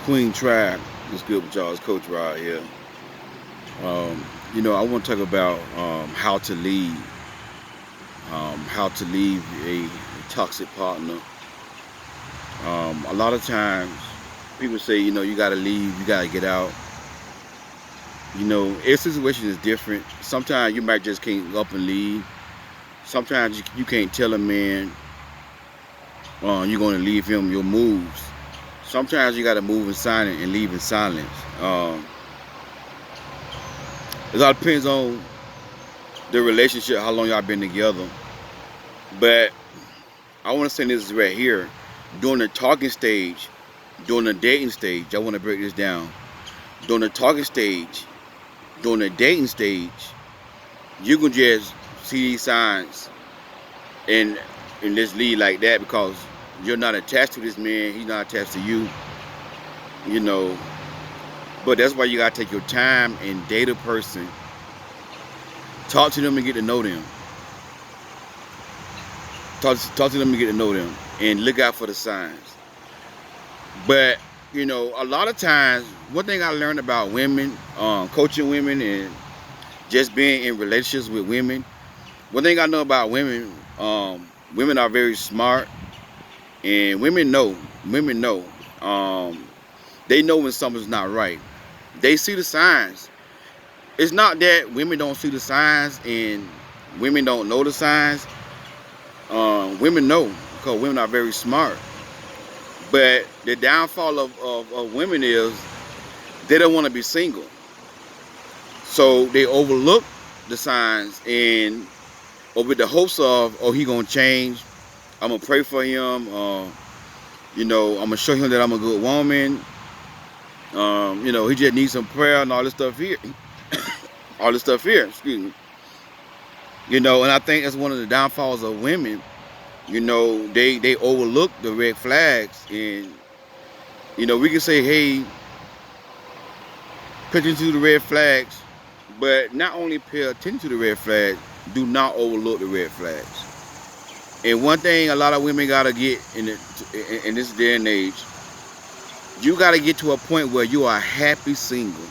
Queen Tribe. What's good with y'all? It's Coach Rod here. I want to talk about how to leave a toxic partner. A lot of times, people say, you got to leave, you got to get out. Every situation is different. Sometimes you might just can't up and leave. Sometimes you can't tell a man you're going to leave him your moves. Sometimes you got to move in silence and leave in silence. It all depends on the relationship, how long y'all been together. But I want to say this right here. During the talking stage, during the dating stage, I want to break this down. During the talking stage, during the dating stage, you can just see these signs and just lead like that because you're not attached to this man. He's not attached to you. you know. But that's why you gotta take your time and date a person. Talk to them and get to know them. Talk to them and get to know them, and look out for the signs. But a lot of times, one thing I learned about women, coaching women, and just being in relationships with women. One thing I know about women, women are very smart, and women know. Women know. They know when something's not right. They see the signs. It's not that women don't see the signs and women don't know the signs. Women know because women are very smart. But the downfall of women is they don't want to be single. So they overlook the signs and with the hopes of, oh, he gonna change. I'm gonna pray for him. I'm gonna show him that I'm a good woman. He just needs some prayer and all this stuff here. All this stuff here, excuse me. And I think that's one of the downfalls of women. They overlook the red flags, and we can say, hey, pay attention to the red flags, but not only pay attention to the red flags, do not overlook the red flags. And one thing a lot of women gotta get in this day and age, you gotta get to a point where you are happy single.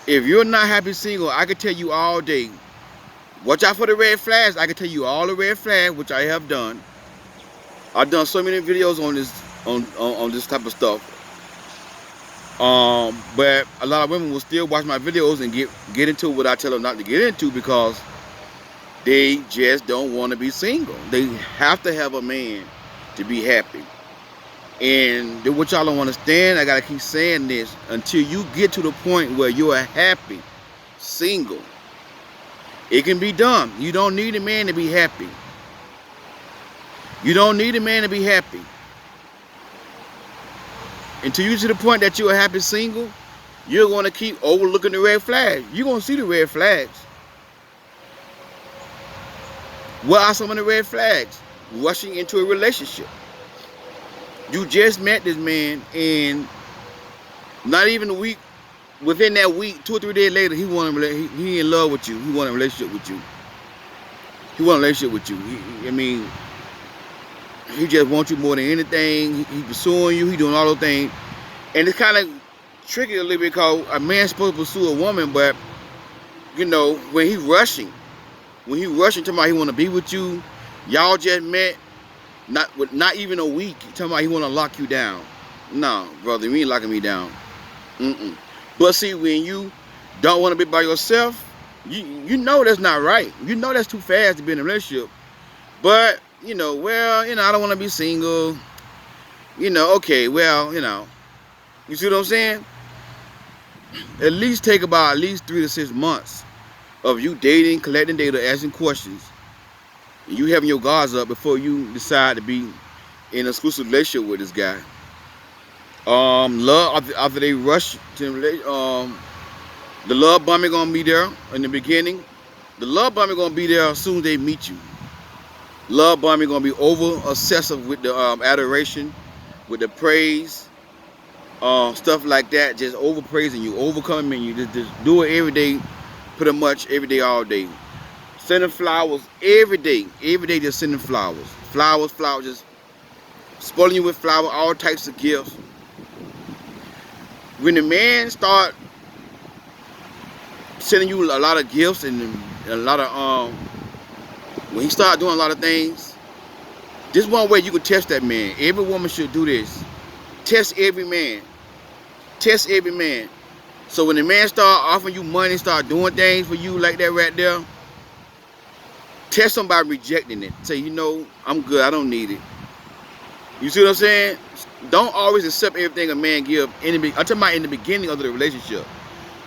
If you're not happy single, I could tell you all day, watch out for the red flags. I can tell you all the red flags, which I have done. I've done so many videos on this on this type of stuff. But a lot of women will still watch my videos and get into what I tell them not to get into because they just don't want to be single. They have to have a man to be happy. And what y'all don't understand, I gotta keep saying this until you get to the point where you are happy, single. It can be done. You don't need a man to be happy. You don't need a man to be happy. Until you get to the point that you are happy single, you're going to keep overlooking the red flags. You're going to see the red flags. What are some of the red flags? Rushing into a relationship. You just met this man, and not even a week, within that week, 2 or 3 days later, he in love with you. He want a relationship with you. He want a relationship with you. He just wants you more than anything. He pursuing you. He doing all those things. And it's kind of tricky a little bit because a man's supposed to pursue a woman, but when he rushing talking about he want to be with you, y'all just met, not even a week, talking about he want to lock you down. No, brother, you ain't locking me down. But see, when you don't want to be by yourself, you know that's not right. You know that's too fast to be in a relationship. But I don't want to be single. Okay, well, you see what I'm saying? At least take about 3 to 6 months of you dating, collecting data, asking questions, and you having your guards up before you decide to be in an exclusive relationship with this guy. Love after they rush to the love bombing gonna be there in the beginning. The love bombing gonna be there as soon as they meet you. Love bombing gonna be over obsessive with the adoration, with the praise, stuff like that. Just over praising you, overcoming you. Just do it every day, pretty much every day, all day. Sending flowers every day, just sending flowers, just spoiling you with flowers, all types of gifts. When the man start sending you a lot of gifts and a lot of when he start doing a lot of things, this one way you can test that man. Every woman should do this. Test every man. Test every man. So when the man start offering you money, start doing things for you like that right there, test him by rejecting it. Say, you know, I'm good. I don't need it. You see what I'm saying? Don't always accept everything a man give. I'm talking about in the beginning of the relationship.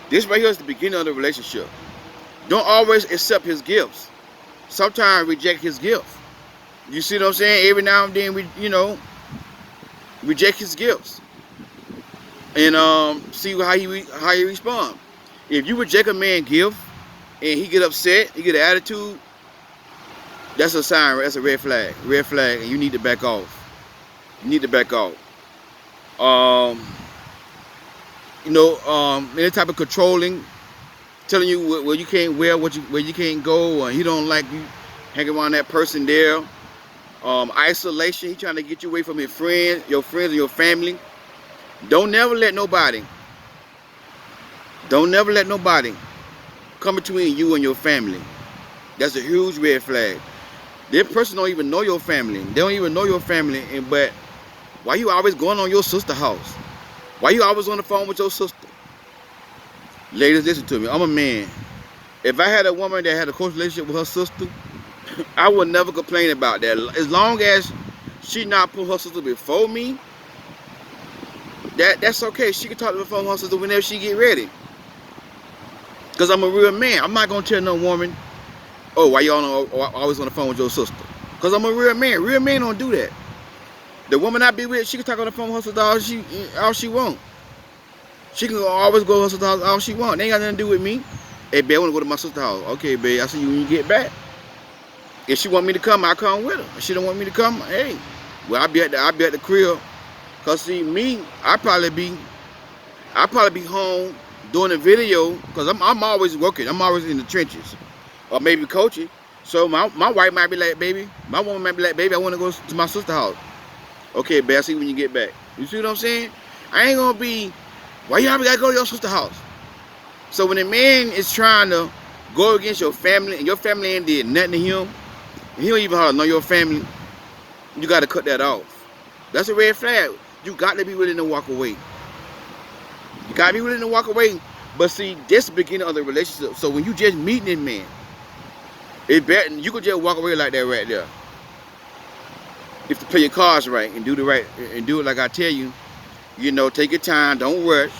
This right here is the beginning of the relationship. Don't always accept his gifts. Sometimes reject his gifts. You see what I'm saying? Every now and then, reject his gifts. And see how he respond. If you reject a man's gift and he get upset, he get an attitude, that's a sign. That's a red flag. Red flag, and you need to back off. You need to back off. Any type of controlling, telling you where you can't wear, where you can't go, or he don't like you hanging around that person there. Isolation, he trying to get you away from your friends and your family. Don't never let nobody come between you and your family. That's a huge red flag. That person don't even know your family. They don't even know your family. But why you always going on your sister's house? Why you always on the phone with your sister? Ladies, listen to me. I'm a man. If I had a woman that had a close relationship with her sister, I would never complain about that. As long as she not put her sister before me, that's okay. She can talk to the phone with her sister whenever she get ready. Because I'm a real man. I'm not going to tell no woman, oh, why you always on the phone with your sister? Because I'm a real man. Real men don't do that. The woman I be with, she can talk on the phone with her sister all she want. She can always go to her sister's house all she want. They ain't got nothing to do with me. Hey, babe, I want to go to my sister's house. Okay, babe, I see you when you get back. If she want me to come, I come with her. If she don't want me to come, hey, well, I'll be at the crib. Cause see me, I probably be home doing a video. Cause I'm always working. I'm always in the trenches, or maybe coaching. So my wife might be like, baby, my woman might be like, baby, I want to go to my sister's house. Okay, babe, I'll see you when you get back. You see what I'm saying? I ain't gonna be, why you always gotta go to your sister's house? So when a man is trying to go against your family and your family ain't did nothing to him, and he don't even hardly know your family, you gotta cut that off. That's a red flag. You got to be willing to walk away. You got to be willing to walk away. But see, this is the beginning of the relationship. So when you just meeting this man, it's better, you could just walk away like that right there. If you play your cards right and do it like I tell you, take your time, don't rush.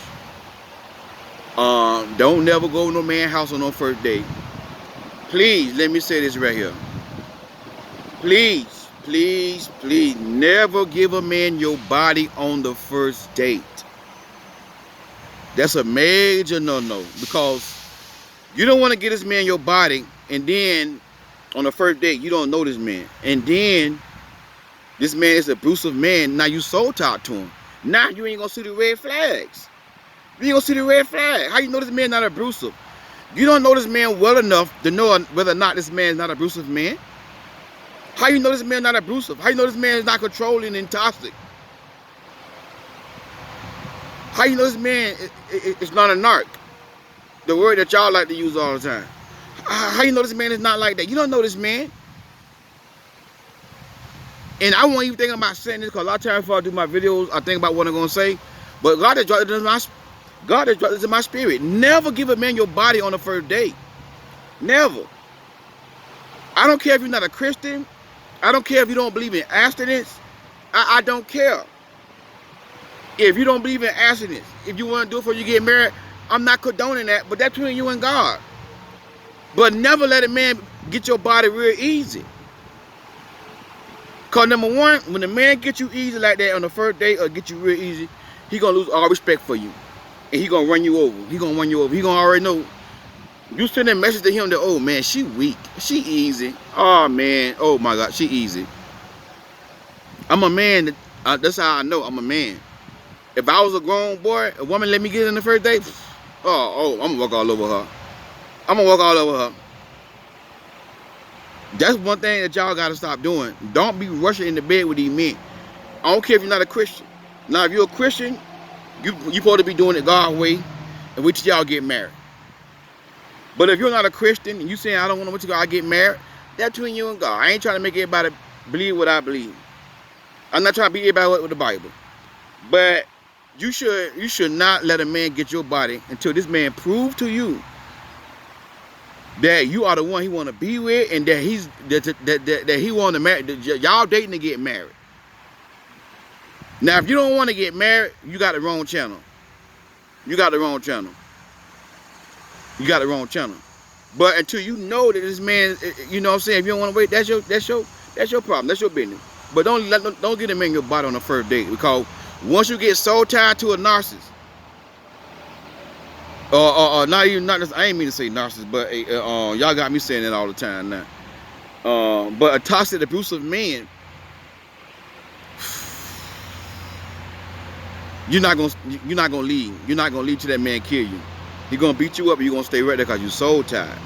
Don't never go to no man's house on no first date. Please, let me say this right here. Please, never give a man your body on the first date. That's a major no-no, because you don't want to get this man your body, and then on the first date you don't know this man, and then this man is an abusive man. Now you soul talk to him. Now you ain't gonna see the red flags. You ain't gonna see the red flag. How you know this man not abusive? You don't know this man well enough to know whether or not this man is not an abusive man. How you know this man not abusive? How you know this man is not controlling and toxic? How you know this man is not a narc? The word that y'all like to use all the time. How you know this man is not like that? You don't know this man. And I won't even think about saying this, because a lot of times before I do my videos, I think about what I'm going to say. But God has dropped this in my spirit. Never give a man your body on the first date. Never. I don't care if you're not a Christian. I don't care if you don't believe in abstinence. I don't care. If you don't believe in abstinence, if you want to do it before you get married, I'm not condoning that, but that's between you and God. But never let a man get your body real easy. Because number one, when a man gets you easy like that on the first date, or get you real easy, he going to lose all respect for you. And he going to run you over. He going to already know. You send a message to him that, oh man, she weak. She easy. Oh man. Oh my God, she easy. I'm a man. That's how I know I'm a man. If I was a grown boy, a woman let me get in the first date, I'm going to walk all over her. I'm going to walk all over her. That's one thing that y'all got to stop doing. Don't be rushing into bed with these men. I don't care if you're not a Christian. Now, if you're a Christian, You supposed to be doing it God's way, and wait till y'all get married. But if you're not a Christian and you saying I don't want to wait till God get married, that's between you and God. I ain't trying to make everybody believe what I believe. I'm not trying to beat everybody with the Bible. But you should not let a man get your body until this man prove to you that you are the one he want to be with, and that he want to marry. Y'all dating to get married. Now, if you don't want to get married, you got the wrong channel. You got the wrong channel. You got the wrong channel. But until you know that this man, you know what I'm saying, if you don't want to wait, that's your problem. That's your business. But don't get a man your body on the first date, because once you get so tied to a narcissist, or not even I ain't mean to say narcissist, but y'all got me saying that all the time now. But a toxic, abusive man, you're not gonna leave. You're not gonna leave till that man kill you. He's gonna beat you up, and you're gonna stay right there because you're so tired.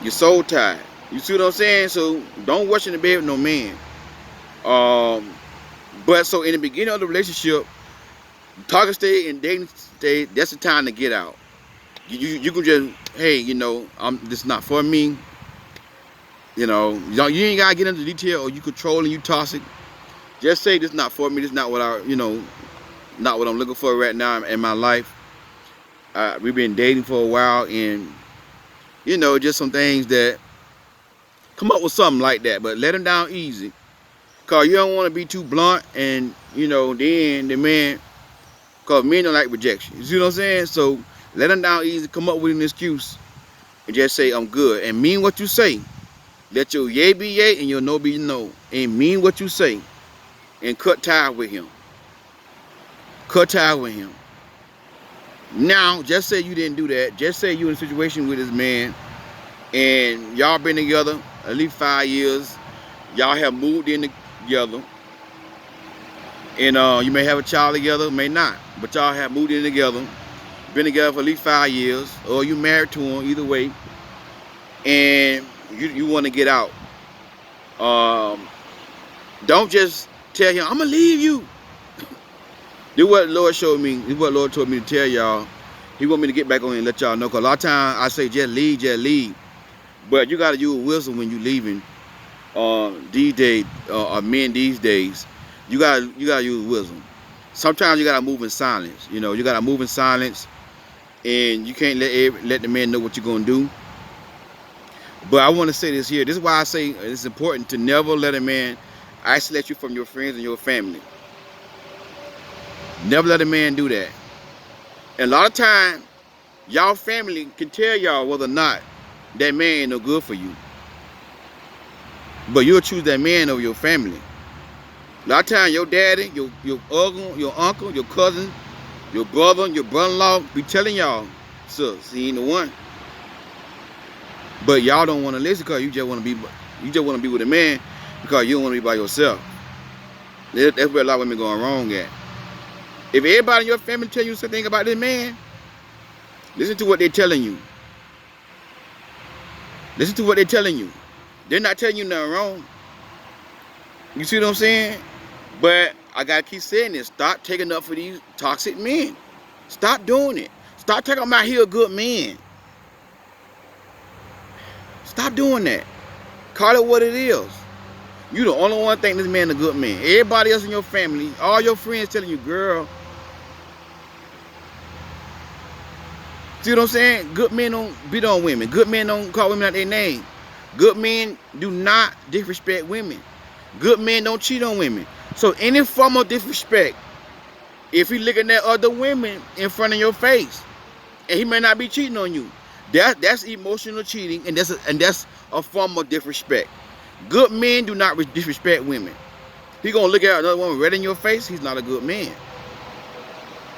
You're so tired. You see what I'm saying? So don't rush in the bed with no man. But so in the beginning of the relationship, talking stage and dating stage, that's the time to get out. You can just, hey, you know, this is not for me. You know, you ain't gotta get into detail, or you controlling, you toxic. Just say this is not for me. This is not what not what I'm looking for right now in my life. We've been dating for a while, and you know, just some things that come up with something like that, but let him down easy, cause you don't want to be too blunt, and you know, then the man, cause men don't like rejection. You see what I'm saying? So let him down easy, come up with an excuse, and just say I'm good, and mean what you say. Let your yay be yay and your no be no, and mean what you say, and cut ties with him. Cut ties with him. Now, just say you didn't do that. Just say you in a situation with this man, and y'all been together at least 5 years. Y'all have moved in together, and you may have a child together, may not, but y'all have moved in together, been together for at least 5 years, or you married to him, either way, and you want to get out. Don't just tell him, I'm gonna leave you. This is what the Lord showed me. This is what the Lord told me to tell y'all. He want me to get back on and let y'all know. Because a lot of times I say just leave. But you got to use wisdom when you leaving. These days, men these days, you got to use wisdom. Sometimes you got to move in silence. You know, you got to move in silence. And you can't let the man know what you're going to do. But I want to say this here. This is why I say it's important to never let a man isolate you from your friends and your family. Never let a man do that. And a lot of times, y'all family can tell y'all whether or not that man ain't no good for you. But you'll choose that man over your family. A lot of times, your daddy, your uncle, your cousin, your brother, your brother-in-law be telling y'all, sis, he ain't the one. But y'all don't want to listen because you just want to be with a man because you don't want to be by yourself. That's where a lot of women going wrong at. If everybody in your family tell you something about this man, listen to what they're telling you. Listen to what they're telling you. They're not telling you nothing wrong. You see what I'm saying? But I gotta keep saying this. Stop taking up for these toxic men. Stop doing it. Stop talking about he a good man. Stop doing that. Call it what it is. You the only one think this man a good man. Everybody else in your family, all your friends telling you, girl. See what I'm saying? Good men don't beat on women. Good men don't call women out their name. Good men do not disrespect women. Good men don't cheat on women. So any form of disrespect, if he looking at other women in front of your face, and he may not be cheating on you, that's emotional cheating, and that's a form of disrespect. Good men do not disrespect women. He gonna look at another woman right in your face, he's not a good man.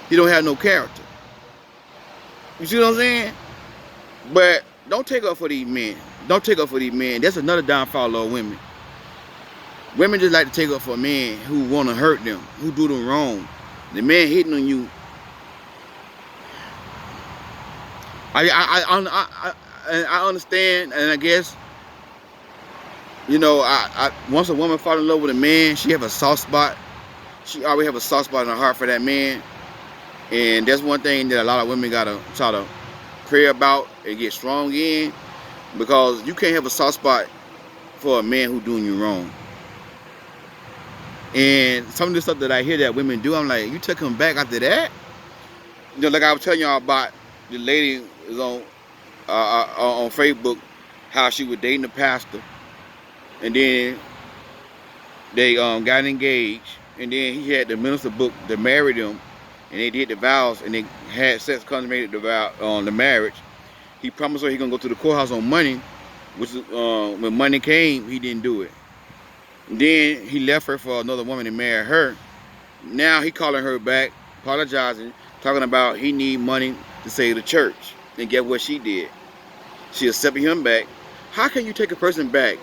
He don't have no character. You see what I'm saying? But don't take up for these men. Don't take up for these men. That's another downfall of women. Women just like to take up for a man who want to hurt them, who do them wrong. The man hitting on you. I understand, and I guess, you know, once a woman fall in love with a man, she have a soft spot. She already have a soft spot in her heart for that man. And that's one thing that a lot of women gotta try to pray about and get strong in, because you can't have a soft spot for a man who doing you wrong. And some of the stuff that I hear that women do, I'm like, you took him back after that? You know, like I was telling y'all about the lady is on Facebook, how she was dating the pastor, and then they got engaged, and then he had the minister book to marry them, and they did the vows, and they had sex, consummated the vow on the marriage. He promised her he gonna go to the courthouse on money, which when money came, he didn't do it. And then he left her for another woman and married her. Now he calling her back, apologizing, talking about he need money to save the church. And guess what she did? She accepted him back. How can you take a person back?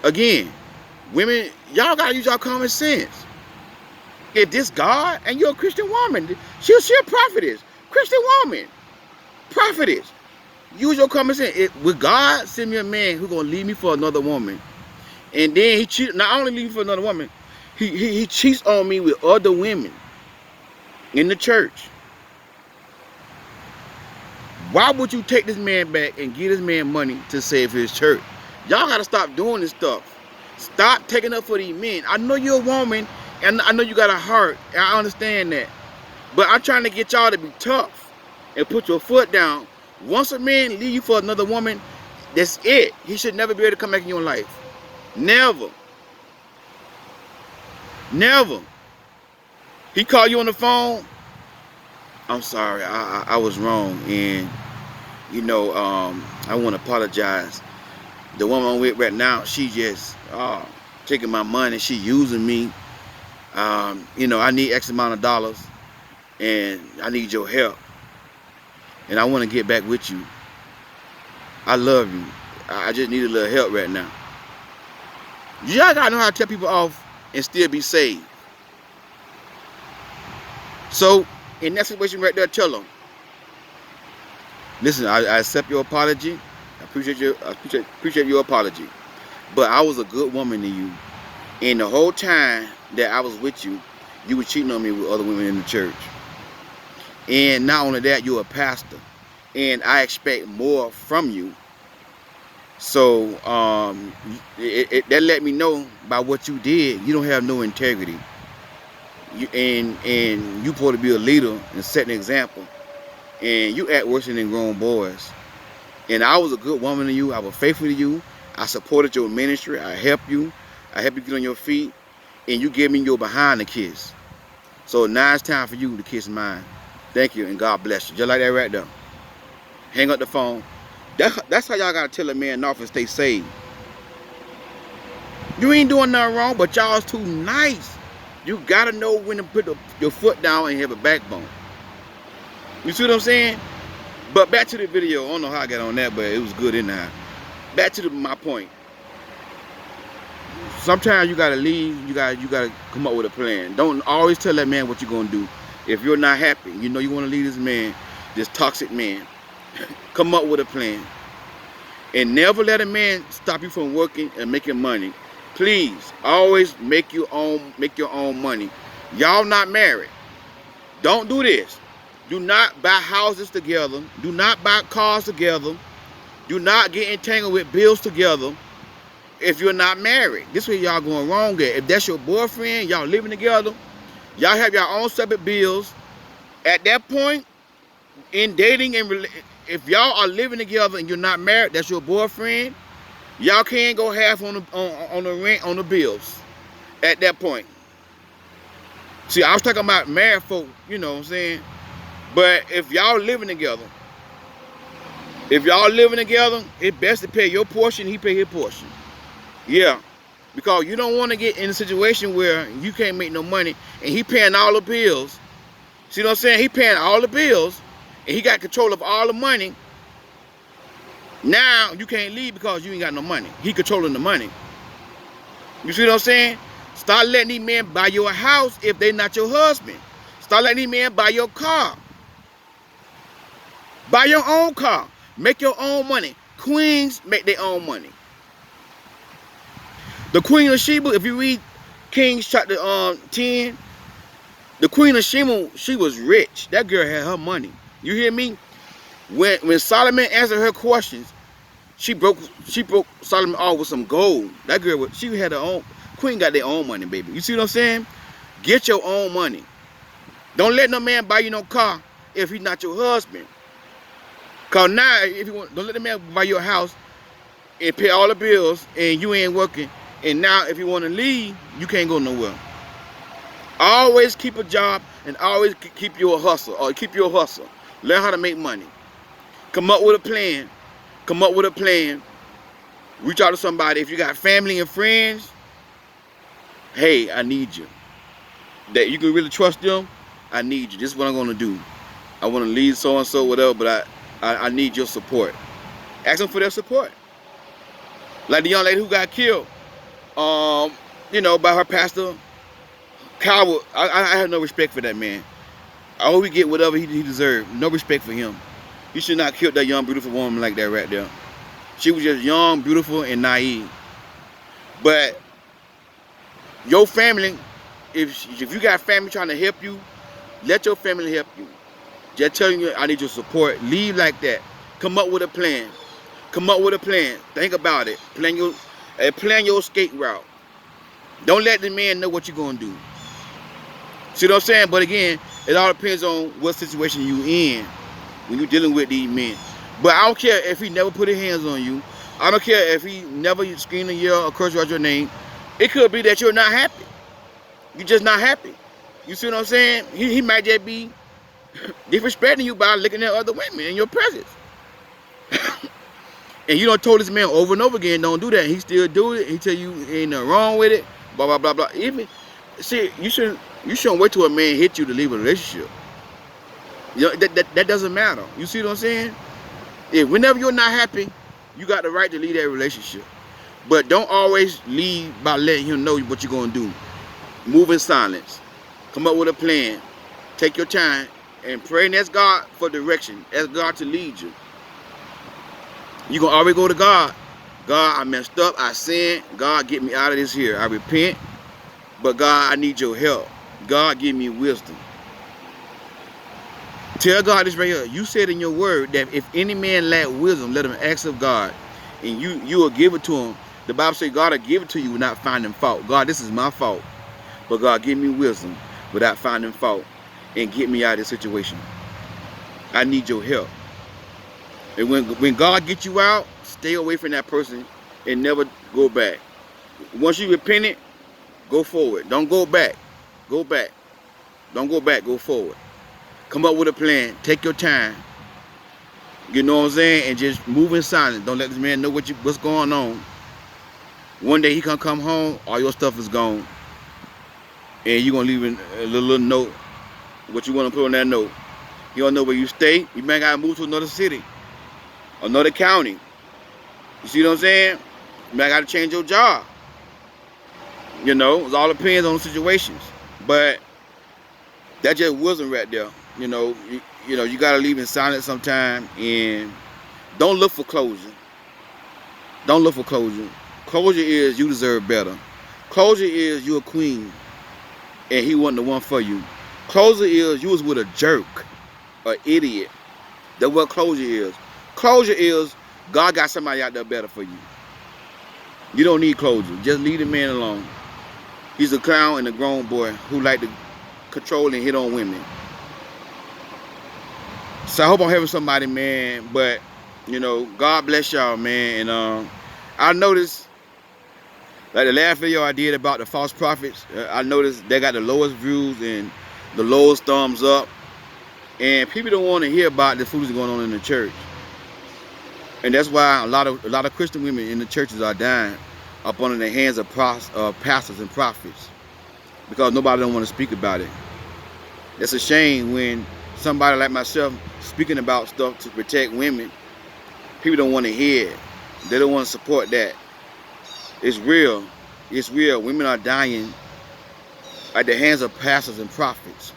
Again, women, y'all gotta use your common sense. If this God and you're a Christian woman, she a prophetess, Christian woman, prophetess. Use your common sense. With God send me a man who gonna leave me for another woman, and then he cheat, not only leave me for another woman, he cheats on me with other women in the church. Why would you take this man back and give this man money to save his church? Y'all gotta stop doing this stuff. Stop taking up for these men. I know you're a woman, and I know you got a heart, and I understand that. But I'm trying to get y'all to be tough and put your foot down. Once a man leave you for another woman, that's it. He should never be able to come back in your life. Never. Never. He called you on the phone. I'm sorry, I was wrong, and you know, I want to apologize. The woman I'm with right now, she just taking my money. She using me. You know, I need X amount of dollars, and I need your help, and I want to get back with you. I love you. I just need a little help right now. Y'all gotta know how to tell people off and still be saved. So in that situation right there, tell them, listen, I accept your apology. I appreciate your apology. But I was a good woman to you. And the whole time that I was with you, you were cheating on me with other women in the church. And not only that, you're a pastor. And I expect more from you. So that let me know by what you did, you don't have no integrity. And you supposed to be a leader and set an example. And you act worse than grown boys. And I was a good woman to you. I was faithful to you. I supported your ministry. I helped you. I helped you get on your feet. And you gave me your behind the kiss. So now it's time for you to kiss mine. Thank you, and God bless you. Just like that right there. Hang up the phone. That's how y'all gotta tell a man off and stay saved. You ain't doing nothing wrong, but y'all's too nice. You gotta know when to put your foot down and have a backbone. You see what I'm saying? But back to the video. I don't know how I got on that, but it was good in there. Back to my point. Sometimes you gotta leave. You gotta come up with a plan. Don't always tell that man what you're gonna do. If you're not happy, you know you want to leave this man, this toxic man. Come up with a plan. And never let a man stop you from working and making money. Please, always make your own money. Y'all not married. Don't do this. Do not buy houses together. Do not buy cars together. Do not get entangled with bills together if you're not married. This is where y'all going wrong at. If that's your boyfriend, y'all living together, y'all have your own separate bills. At that point, in dating and if y'all are living together and you're not married, that's your boyfriend. Y'all can't go half on the rent, on the bills. At that point. See, I was talking about married folk, you know what I'm saying? But if y'all living together, it's best to pay your portion, he pay his portion. Yeah. Because you don't want to get in a situation where you can't make no money and he paying all the bills. See what I'm saying? He paying all the bills and he got control of all the money. Now you can't leave because you ain't got no money. He controlling the money. You see what I'm saying? Start letting these men buy your house if they're not your husband. Start letting these men buy your car. Buy your own car. Make your own money. Queens make their own money. The Queen of Sheba, if you read Kings chapter 10, The Queen of Sheba, she was rich. That girl had her money. You hear me? When Solomon answered her questions, she broke Solomon off with some gold. That girl, she had her own. Queen got their own money, baby. You see what I'm saying? Get your own money. Don't let no man buy you no car if he's not your husband. Cause now, if you want, don't let the man buy your house and pay all the bills and you ain't working. And now, if you want to leave, you can't go nowhere. Always keep a job and always keep your hustle or keep your hustle. Learn how to make money. Come up with a plan. Come up with a plan. Reach out to somebody. If you got family and friends, hey, I need you. That you can really trust them, I need you. This is what I'm going to do. I want to lead so-and-so, whatever, but I need your support. Ask them for their support. Like the young lady who got killed, you know, by her pastor. Coward. I have no respect for that man. I hope he get whatever he deserved. No respect for him. You should not kill that young, beautiful woman like that right there. She was just young, beautiful, and naive. But your family, if you got family trying to help you, let your family help you. Just telling you, I need your support. Leave like that. Come up with a plan. Come up with a plan. Think about it. Plan your escape route. Don't let the man know what you're going to do. See what I'm saying? But again, it all depends on what situation you in when you're dealing with these men. But I don't care if he never put his hands on you. I don't care if he never scream and yell or curse out your name. It could be that you're not happy. You're just not happy. You see what I'm saying? He might just be disrespecting you by looking at other women in your presence. And you done told this man over and over again, don't do that. He still do it. He tell you ain't nothing wrong with it. Blah, blah, blah, blah. Even, see, you shouldn't wait till a man hit you to leave a relationship. You know, that doesn't matter. You see what I'm saying? If whenever you're not happy, you got the right to leave that relationship. But don't always leave by letting him know what you're going to do. Move in silence. Come up with a plan. Take your time and pray and ask God for direction. Ask God to lead you. You're going to always go to God. God, I messed up. I sinned. God, get me out of this here. I repent. But God, I need your help. God, give me wisdom. Tell God this right here. You said in your word that if any man lack wisdom, let him ask of God. And you will give it to him. The Bible says God will give it to you without finding fault. God, this is my fault. But God, give me wisdom without finding fault. And get me out of this situation. I need your help. And when God gets you out, stay away from that person and never go back. Once you repent it, go forward. Don't go back. Go back. Don't go back. Go forward. Come up with a plan. Take your time. You know what I'm saying? And just move in silence. Don't let this man know what's going on. One day he can come home, all your stuff is gone. And you're going to leave a little note. What you want to put on that note. You don't know where you stay. You might got to move to another city. Another county. You see what I'm saying? You might got to change your job. You know, it all depends on the situations. But that just wasn't right there. You know, you got to leave in silence sometime. And don't look for closure. Don't look for closure. Closure is you deserve better. Closure is you're a queen. And he wasn't the one for you. Closure is you was with a jerk. An idiot. That's what closure is. Closure is God got somebody out there better for you. You don't need closure. Just leave the man alone. He's a clown and a grown boy who like to control and hit on women. So I hope I'm helping somebody, man. But, you know, God bless y'all, man. And I noticed, like the last video I did about the false prophets, I noticed they got the lowest views and the lowest thumbs up. And people don't want to hear about the foolishness going on in the church. And that's why a lot of Christian women in the churches are dying up under the hands of pastors and prophets, because nobody don't want to speak about it. It's a shame when somebody like myself speaking about stuff to protect women, people don't want to hear it. They don't want to support that. It's real. It's real. Women are dying at the hands of pastors and prophets.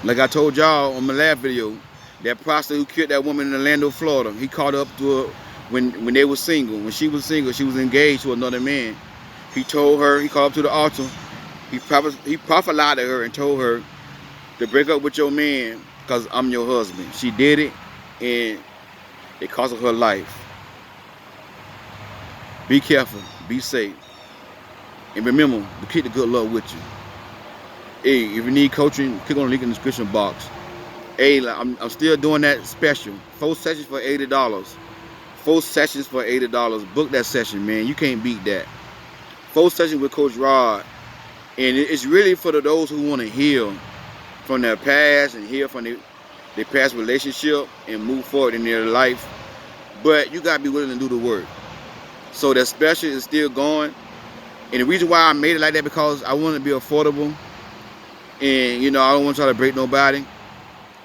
Like I told y'all on my last video, that pastor who killed that woman in Orlando, Florida, he caught up to her when they were single. When she was single, she was engaged to another man. He told her, he called up to the altar, He prophesied to her and told her to break up with your man because I'm your husband. She did it, and it cost her life. Be careful. Be safe. And remember to keep the good Lord with you. Hey, if you need coaching, click on the link in the description box. Hey, I'm still doing that special. 4 sessions for $80. 4 sessions for $80. Book that session, man. You can't beat that. 4 sessions with Coach Rod. And it's really for those who want to heal from their past and heal from their past relationship and move forward in their life. But you got to be willing to do the work. So that special is still going. And the reason why I made it like that because I want to be affordable. And, you know, I don't want to try to break nobody.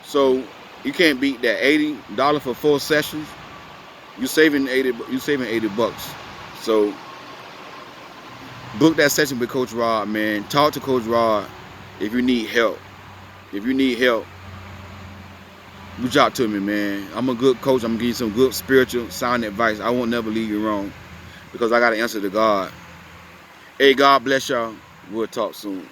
So you can't beat that. $80 for 4 sessions. You're saving 80 bucks. So book that session with Coach Rod, man. Talk to Coach Rod if you need help. If you need help, reach out to me, man. I'm a good coach. I'm gonna give you some good spiritual sound advice. I won't never leave you wrong because I got to answer to God. Hey, God bless y'all. We'll talk soon.